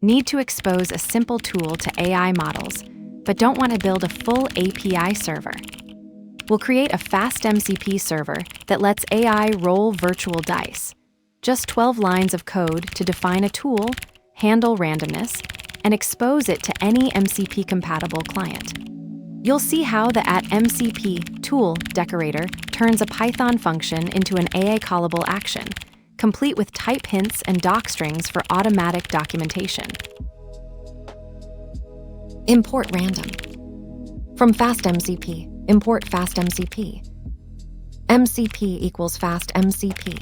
Need to expose a simple tool to AI models, but don't want to build a full API server? We'll create a FastMCP server that lets AI roll virtual dice. Just 12 lines of code to define a tool, handle randomness, and expose it to any MCP-compatible client. You'll see how the @MCP tool decorator turns a Python function into an AI callable action, complete with type hints and docstrings for automatic documentation. Import random. From FastMCP, import FastMCP. MCP equals FastMCP.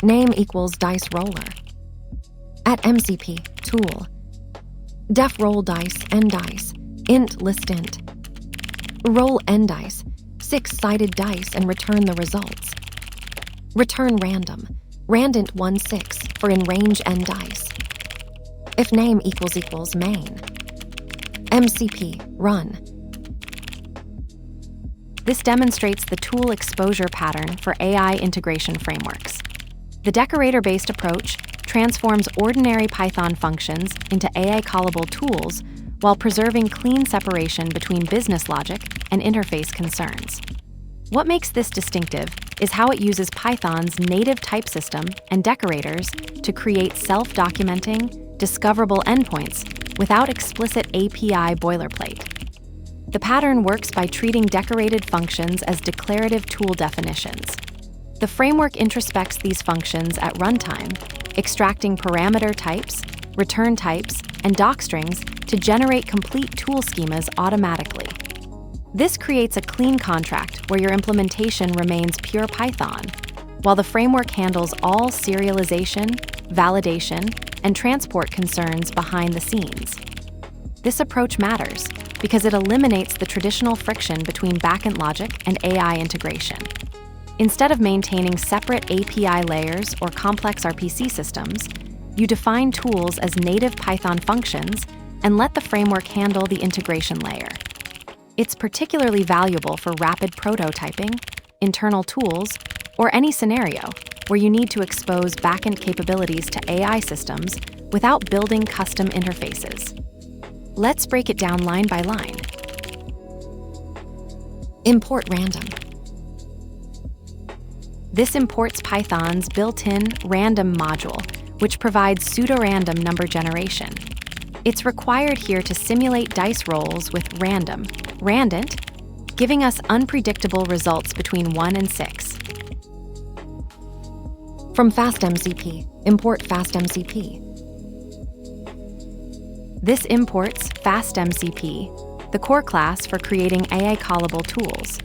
Name equals dice roller. @MCP tool. Def roll dice end dice. Int list int. Roll end dice, 6-sided dice, and return the results. Return random. Randint 1-6 for in range end dice. If name equals main. MCP run. This demonstrates the tool exposure pattern for AI integration frameworks. The decorator-based approach transforms ordinary Python functions into AI callable tools while preserving clean separation between business logic and interface concerns. What makes this distinctive is how it uses Python's native type system and decorators to create self-documenting, discoverable endpoints without explicit API boilerplate. The pattern works by treating decorated functions as declarative tool definitions. The framework introspects these functions at runtime, extracting parameter types, return types, and docstrings to generate complete tool schemas automatically. This creates a clean contract where your implementation remains pure Python, while the framework handles all serialization, validation, and transport concerns behind the scenes. This approach matters because it eliminates the traditional friction between backend logic and AI integration. Instead of maintaining separate API layers or complex RPC systems, you define tools as native Python functions and let the framework handle the integration layer. It's particularly valuable for rapid prototyping, internal tools, or any scenario where you need to expose backend capabilities to AI systems without building custom interfaces. Let's break it down line by line. Import random. This imports Python's built-in random module, which provides pseudorandom number generation. It's required here to simulate dice rolls with random, randint, giving us unpredictable results between 1 and 6. From FastMCP, import FastMCP. This imports FastMCP, the core class for creating AI callable tools.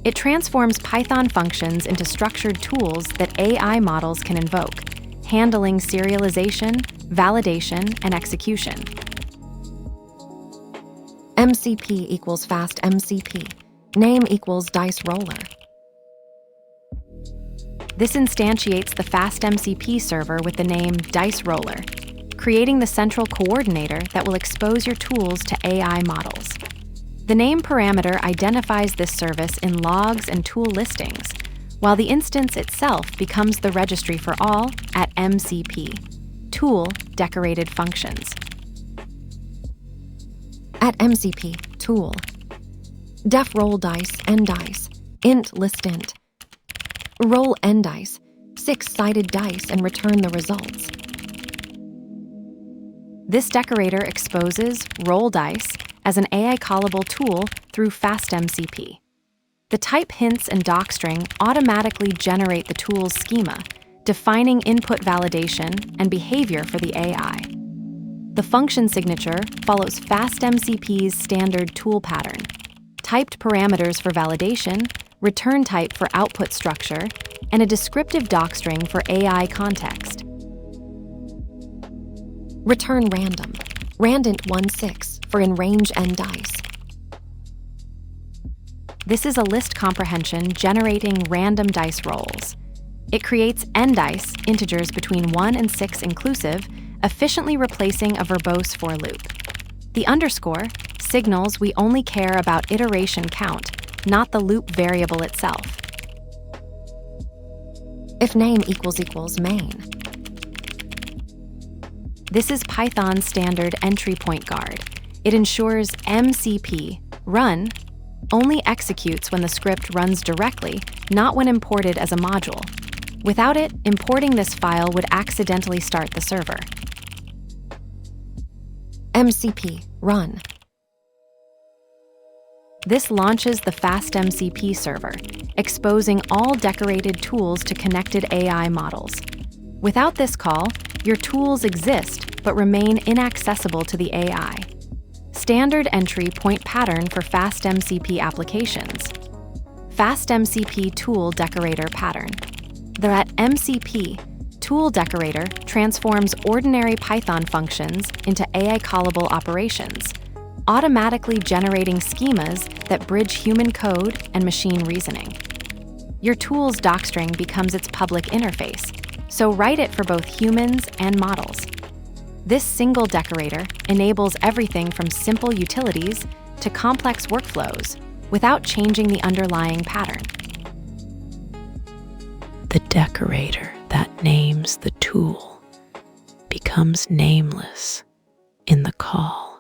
It transforms Python functions into structured tools that AI models can invoke, handling serialization, validation, and execution. MCP equals FastMCP. Name equals dice roller. This instantiates the FastMCP server with the name dice roller, creating the central coordinator that will expose your tools to AI models. The name parameter identifies this service in logs and tool listings, while the instance itself becomes the registry for all @MCP, tool decorated functions. @MCP, tool. Def roll dice end dice, int list int. Roll end dice, 6-sided dice, and return the results. This decorator exposes roll dice as an AI callable tool through FastMCP. The type hints and docstring automatically generate the tool's schema, defining input validation and behavior for the AI. The function signature follows FastMCP's standard tool pattern: typed parameters for validation, return type for output structure, and a descriptive docstring for AI context. Return random. Randint 1-6 for in range end dice. This is a list comprehension generating random dice rolls. It creates end dice, integers between 1 and 6 inclusive, efficiently replacing a verbose for loop. The underscore signals we only care about iteration count, not the loop variable itself. If name equals main. This is Python's standard entry point guard. It ensures MCP, run, only executes when the script runs directly, not when imported as a module. Without it, importing this file would accidentally start the server. MCP, run. This launches the FastMCP server, exposing all decorated tools to connected AI models. Without this call, your tools exist but remain inaccessible to the AI. Standard entry point pattern for FastMCP applications. FastMCP tool decorator pattern. The MCP tool decorator transforms ordinary Python functions into AI callable operations, automatically generating schemas that bridge human code and machine reasoning. Your tool's docstring becomes its public interface, so write it for both humans and models. This single decorator enables everything from simple utilities to complex workflows without changing the underlying pattern. The decorator that names the tool becomes nameless in the call.